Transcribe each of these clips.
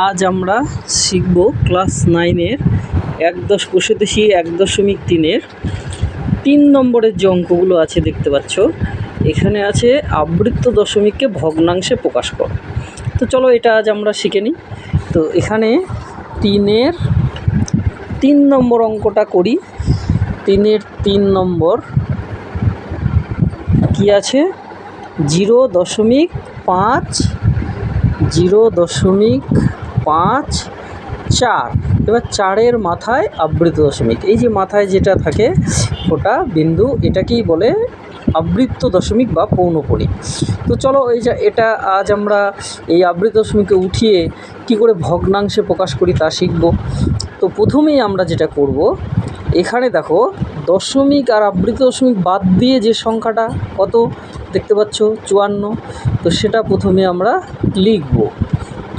আজ আমরা শিখব ক্লাস 9-এর প্রসেদেশী 1.3-এর 3 নম্বরের যে অঙ্কগুলো আছে দেখতে পাচ্ছ। এখানে আছে আবৃত্ত দশমিককে ভগ্নাংশে প্রকাশ কর। তো চলো এটা আজ আমরা শিখে নিই। তো এখানে 3-এর 3 নম্বর অঙ্কটা করি। 3-এর 3 নম্বর কি আছে? 0.5 এবার 4-এর মাথায় আবৃত দশমিক, এই যে মাথায় যেটা থাকে ওটা বিন্দু, এটাকেই বলে আবৃত্ত দশমিক বা পৌনঃপুনিক। তো চলো এটা আজ আমরা এই আবৃত দশমিককে উঠিয়ে কি করে ভগ্নাংশে প্রকাশ করি তা শিখব। তো প্রথমেই আমরা যেটা করব, এখানে দেখো দশমিক আর আবৃত দশমিক বাদ দিয়ে যে সংখ্যাটা কত দেখতে পাচ্ছ 54, তো সেটা প্রথমে আমরা লিখব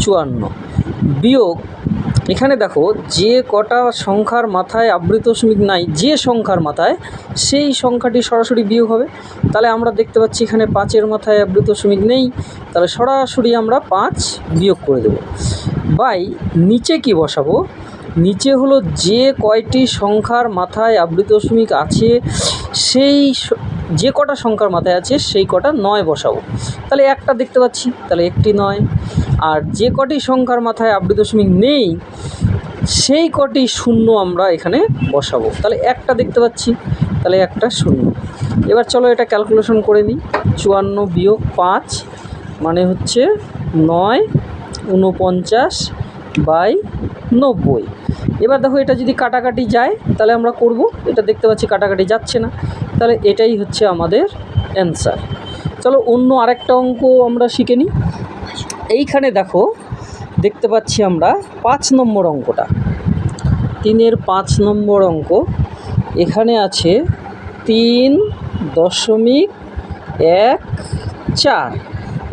54 বিয়োগ, এখানে দেখো যে কটা সংখ্যার মাথায় আবৃত দশমিক নাই, যে সংখ্যার মাথায় সেই সংখ্যাটি সরাসরি বিয়োগ হবে। তাহলে আমরা দেখতে পাচ্ছি এখানে 5-এর মাথায় আবৃত দশমিক নেই, তাহলে সরাসরি আমরা 5 বিয়োগ করে দেব। বাই নিচে কি বসাবো? নিচে হলো যে কয়টি সংখ্যার মাথায় আবৃত দশমিক আছে, সেই যে কটা সংখ্যার মাথায় আছে সেই কটা 9 বসাবো। তাহলে একটা দেখতে পাচ্ছি, তাহলে একটি 9। আর যে কটি সংখ্যার মাথায় আবৃত দশমিক নেই সেই কটি 0 আমরা এখানে বসাবো। তাহলে একটা দেখতে পাচ্ছি, তাহলে একটা 0। এবার চলো এটা ক্যালকুলেশন করে নিই। 54 বিয়োগ 5 মানে হচ্ছে 9 49/90। এবার দেখো এটা যদি কাটাকাটি যায় তাহলে আমরা করব, এটা দেখতে পাচ্ছি কাটাকাটি যাচ্ছে না, তাহলে এটাই হচ্ছে আমাদের অ্যান্সার। চলো অন্য আরেকটা অঙ্ক আমরা শিখে নিই। এইখানে দেখো দেখতে পাচ্ছি আমরা 5 নম্বর অঙ্কটা, 3-এর 5 নম্বর অঙ্ক। এখানে আছে 3.14।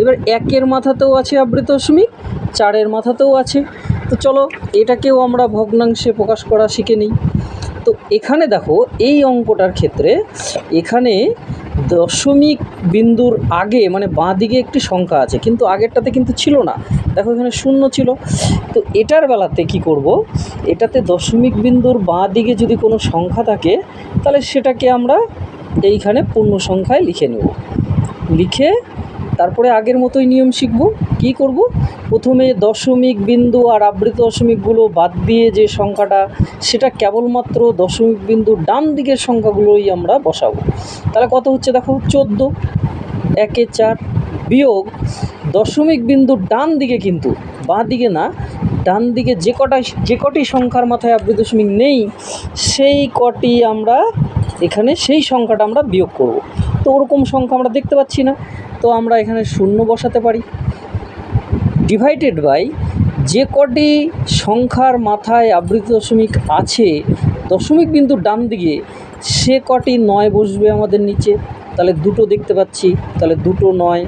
এবার 1-এর মাথাতেও আছে আবৃত দশমিক, 4-এর মাথাতেও আছে। তো চলো এটাকেও আমরা ভগ্নাংশে প্রকাশ করা শিখে নিই। তো এখানে দেখো এই অঙ্কটার ক্ষেত্রে এখানে দশমিক বিন্দুর আগে মানে বাঁ দিকে একটি সংখ্যা আছে, কিন্তু আগেরটাতে কিন্তু ছিল না, দেখো এখানে 0 ছিল। তো এটার বেলাতে কি করব, এটাতে দশমিক বিন্দুর বাঁ দিকে যদি কোনো সংখ্যা থাকে তাহলে সেটাকে আমরা এইখানে পূর্ণ সংখ্যায় লিখে নেব। লিখে তারপরে আগের মতোই নিয়ম শিখব। কি করব, প্রথমে দশমিক বিন্দু আর আবৃত দশমিকগুলো বাদ দিয়ে যে সংখ্যাটা সেটা কেবলমাত্র দশমিক বিন্দুর ডান দিকের সংখ্যাগুলোই আমরা বসাবো। তাহলে কত হচ্ছে দেখো 14, 1-এ 4 বিয়োগ দশমিক বিন্দুর ডান দিকে, কিন্তু বাঁ দিকে না, ডান দিকে যে কটি সংখ্যার মাথায় আবৃত দশমিক নেই সেই কটি আমরা এখানে সেই সংখ্যাটা আমরা বিয়োগ করব। তো ওরকম সংখ্যা আমরা দেখতে পাচ্ছি না, তো আমরা এখানে 0 বসাতে পারি। ডিভাইডেড বাই যে কটি সংখ্যার মাথায় আবৃত দশমিক আছে দশমিক বিন্দুর ডান দিকে সে কটি 9 বসবে আমাদের নিচে। তাহলে 2 দেখতে পাচ্ছি, তাহলে 2 9,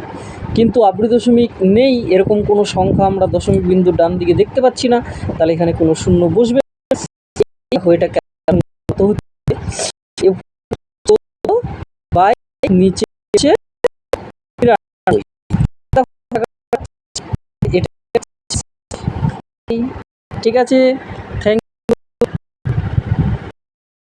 কিন্তু আবৃত দশমিক নেই এরকম কোনো সংখ্যা আমরা দশমিক বিন্দুর ডান দিকে দেখতে পাচ্ছি না, তাহলে এখানে কোনো 0 বসবে। এটা বাই নিচে ঠিক আছে।